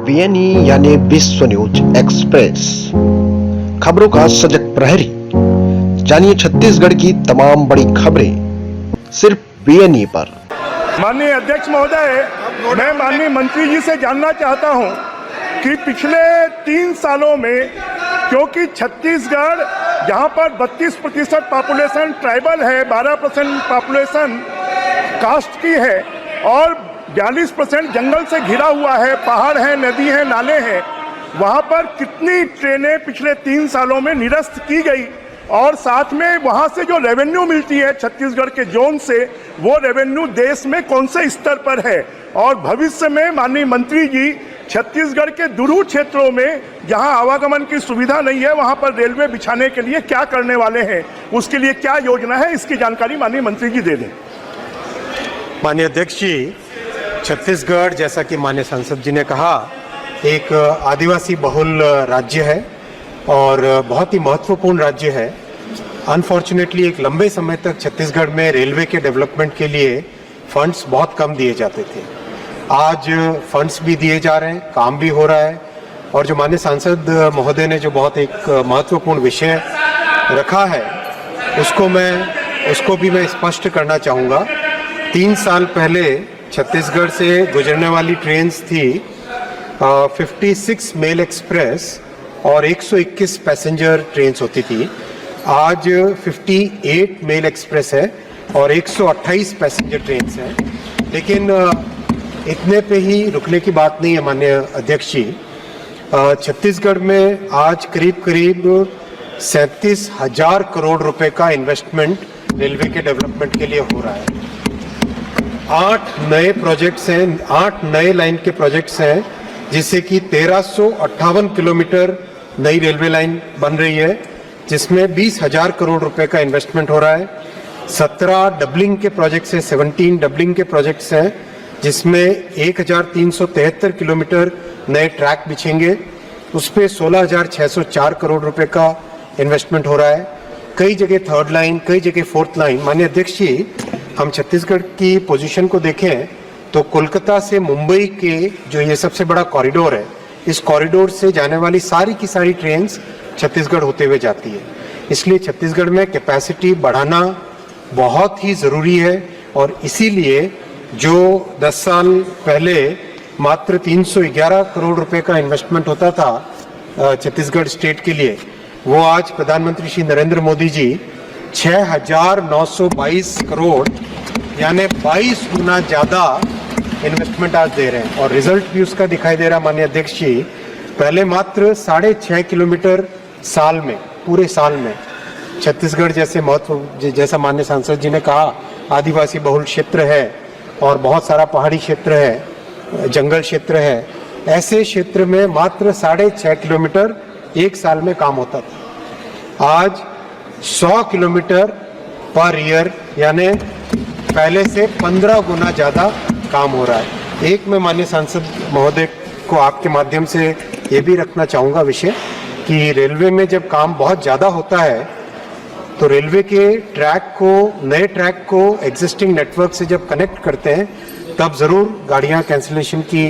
बीएनई यानी विश्व news express, खबरों का सजग प्रहरी। जानिए छत्तीसगढ़ की तमाम बड़ी खबरें सिर्फ बीएनई पर। माननीय अध्यक्ष महोदय, मैं माननीय मंत्री जी से जानना चाहता हूं कि पिछले 3 सालों में, क्योंकि छत्तीसगढ़ जहां पर 32% पॉपुलेशन ट्राइबल है, 12% पॉपुलेशन कास्ट की है और 42% जंगल से घिरा हुआ है, पहाड़ है, नदी है, नाले हैं, वहां पर कितनी ट्रेनें पिछले 3 सालों में निरस्त की गई और साथ में वहां से जो रेवेन्यू मिलती है छत्तीसगढ़ के जोन से, वो रेवेन्यू देश में कौन से स्तर पर है और भविष्य में माननीय मंत्री जी छत्तीसगढ़ के दूर क्षेत्रों में जहां आवागमन की सुविधा नहीं है, वहां पर रेलवे बिछाने के लिए क्या करने वाले हैं, उसके लिए क्या योजना है, इसकी जानकारी माननीय मंत्री जी दे दें। माननीय अध्यक्ष जी, छत्तीसगढ़ जैसा कि माननीय सांसद जी ने कहा, एक आदिवासी बहुल राज्य है और बहुत ही महत्वपूर्ण राज्य है। अनफॉर्चुनेटली एक लंबे समय तक छत्तीसगढ़ में रेलवे के डेवलपमेंट के लिए फंड्स बहुत कम दिए जाते थे। आज फंड्स भी दिए जा रहे हैं, काम भी हो रहा है और जो माननीय सांसद महोदय ने जो बहुत एक महत्वपूर्ण विषय रखा है, उसको भी मैं स्पष्ट करना चाहूँगा। 3 साल पहले छत्तीसगढ़ से गुजरने वाली ट्रेन्स थी 56 मेल एक्सप्रेस और 121 पैसेंजर ट्रेन्स होती थी। आज 58 मेल एक्सप्रेस है और 128 पैसेंजर ट्रेन्स हैं। लेकिन इतने पे ही रुकने की बात नहीं है माननीय अध्यक्ष जी। छत्तीसगढ़ में आज करीब 37,000 करोड़ रुपए का इन्वेस्टमेंट रेलवे के डेवलपमेंट के लिए हो रहा है। 8 नए प्रोजेक्ट्स हैं, 8 नए लाइन के प्रोजेक्ट्स हैं, जिससे कि 1358 किलोमीटर नई रेलवे लाइन बन रही है, जिसमें 20,000 करोड़ रुपए का इन्वेस्टमेंट हो रहा है। 17 डबलिंग के प्रोजेक्ट्स हैं, 17 डबलिंग के प्रोजेक्ट्स हैं, जिसमें 1,373 किलोमीटर नए ट्रैक बिछेंगे। उस पर 16,604 करोड़ रुपए का इन्वेस्टमेंट हो रहा है। कई जगह 3rd लाइन, कई जगह 4th लाइन। माननीय अध्यक्ष जी, हम छत्तीसगढ़ की पोजीशन को देखें तो कोलकाता से मुंबई के जो ये सबसे बड़ा कॉरिडोर है, इस कॉरिडोर से जाने वाली सारी की सारी ट्रेन्स छत्तीसगढ़ होते हुए जाती है। इसलिए छत्तीसगढ़ में कैपेसिटी बढ़ाना बहुत ही ज़रूरी है और इसीलिए जो 10 साल पहले मात्र 311 करोड़ रुपए का इन्वेस्टमेंट होता था छत्तीसगढ़ स्टेट के लिए, वो आज प्रधानमंत्री श्री नरेंद्र मोदी जी 6,922 करोड़ यानी 22 गुना ज़्यादा इन्वेस्टमेंट आज दे रहे हैं और रिजल्ट भी उसका दिखाई दे रहा है। माननीय अध्यक्ष जी, पहले मात्र 6.5 किलोमीटर साल में, पूरे साल में छत्तीसगढ़ जैसा माननीय सांसद जी ने कहा, आदिवासी बहुल क्षेत्र है और बहुत सारा पहाड़ी क्षेत्र है, जंगल क्षेत्र है, ऐसे क्षेत्र में मात्र 6.5 किलोमीटर एक साल में काम होता था। आज 100 किलोमीटर पर ईयर यानी पहले से 15 गुना ज़्यादा काम हो रहा है। एक मैं माननीय सांसद महोदय को आपके माध्यम से ये भी रखना चाहूँगा विषय कि रेलवे में जब काम बहुत ज़्यादा होता है तो रेलवे के नए ट्रैक को एग्जिस्टिंग नेटवर्क से जब कनेक्ट करते हैं तब ज़रूर गाड़ियाँ कैंसिलेशन की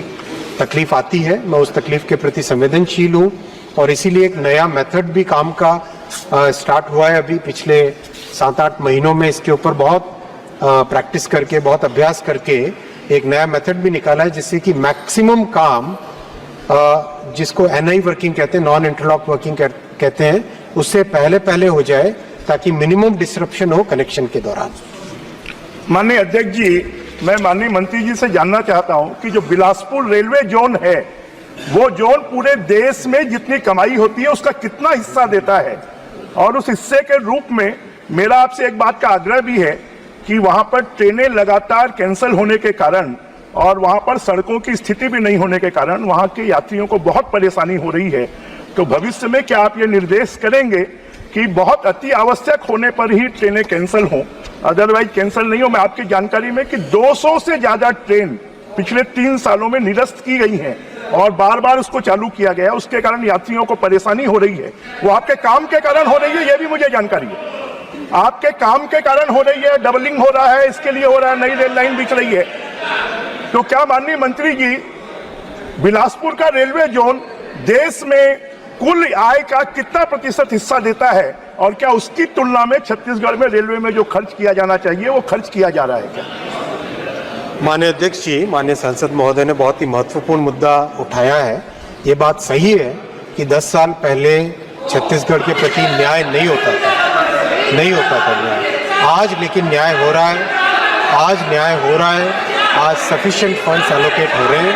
तकलीफ आती है। मैं उस तकलीफ के प्रति संवेदनशील हूँ और इसीलिए एक नया मेथड भी काम का स्टार्ट हुआ है। अभी पिछले 7-8 महीनों में इसके ऊपर बहुत प्रैक्टिस करके, बहुत अभ्यास करके एक नया मेथड भी निकाला है, जिससे कि मैक्सिमम काम जिसको NI वर्किंग कहते हैं, नॉन इंटरलॉक वर्किंग कहते हैं, उससे पहले हो जाए ताकि मिनिमम डिसरप्शन हो कनेक्शन के दौरान। माननीय अध्यक्ष जी, मैं माननीय मंत्री जी से जानना चाहता हूं कि जो बिलासपुर रेलवे जोन है, वो जोन पूरे देश में जितनी कमाई होती है उसका कितना हिस्सा देता है और उस हिस्से के रूप में मेरा आपसे एक बात का आग्रह भी है कि वहां पर ट्रेनें लगातार कैंसिल होने के कारण और वहां पर सड़कों की स्थिति भी नहीं होने के कारण वहां के यात्रियों को बहुत परेशानी हो रही है। तो भविष्य में क्या आप ये निर्देश करेंगे कि बहुत अति आवश्यक होने पर ही ट्रेनें कैंसिल हों, अदरवाइज कैंसिल नहीं हो? मैं आपकी जानकारी में कि 200 से ज्यादा ट्रेन पिछले 3 सालों में निरस्त की गई हैं और बार बार उसको चालू किया गया, उसके कारण यात्रियों को परेशानी हो रही है। वो आपके काम के कारण हो रही है, ये भी मुझे जानकारी है। आपके काम के कारण हो रही है, डबलिंग हो रहा है, इसके लिए हो रहा है, नई रेल लाइन बिछ रही है। तो क्या माननीय मंत्री जी बिलासपुर का रेलवे जोन देश में कुल आय का कितना प्रतिशत हिस्सा देता है और क्या उसकी तुलना में छत्तीसगढ़ में रेलवे में जो खर्च किया जाना चाहिए वो खर्च किया जा रहा है क्या? माननीय अध्यक्ष जी, माननीय सांसद महोदय ने बहुत ही महत्वपूर्ण मुद्दा उठाया है। ये बात सही है कि 10 साल पहले छत्तीसगढ़ के प्रति न्याय नहीं होता था न्याय। आज लेकिन न्याय हो रहा है। आज सफिशिएंट फंड्स एलोकेट हो रहे हैं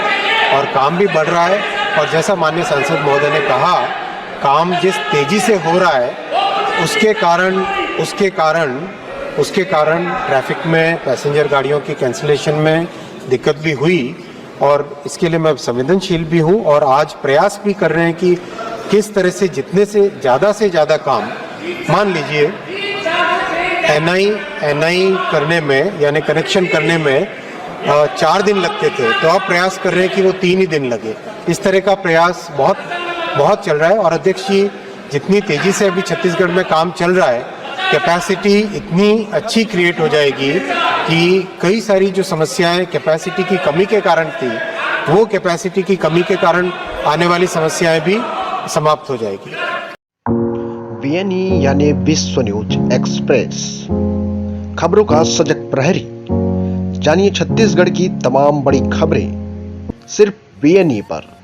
और काम भी बढ़ रहा है। और जैसा माननीय सांसद महोदय ने कहा, काम जिस तेजी से हो रहा है उसके कारण ट्रैफिक में, पैसेंजर गाड़ियों की कैंसिलेशन में दिक्कत भी हुई और इसके लिए मैं संवेदनशील भी हूँ और आज प्रयास भी कर रहे हैं कि किस तरह से जितने से ज़्यादा काम, मान लीजिए एनआई करने में यानी कनेक्शन करने में 4 दिन लगते थे, तो अब प्रयास कर रहे हैं कि वो 3 ही दिन लगे। इस तरह का प्रयास बहुत चल रहा है। और अध्यक्ष जी, जितनी तेजी से अभी छत्तीसगढ़ में काम चल रहा है, कैपेसिटी इतनी अच्छी क्रिएट हो जाएगी कि कई सारी जो समस्याएं कैपेसिटी की कमी के कारण थी, वो कैपेसिटी की कमी के कारण आने वाली समस्याएं भी समाप्त हो जाएगी। बीएनई यानी विश्व न्यूज एक्सप्रेस, खबरों का सजग प्रहरी। जानिए छत्तीसगढ़ की तमाम बड़ी खबरें सिर्फ बीएनई पर।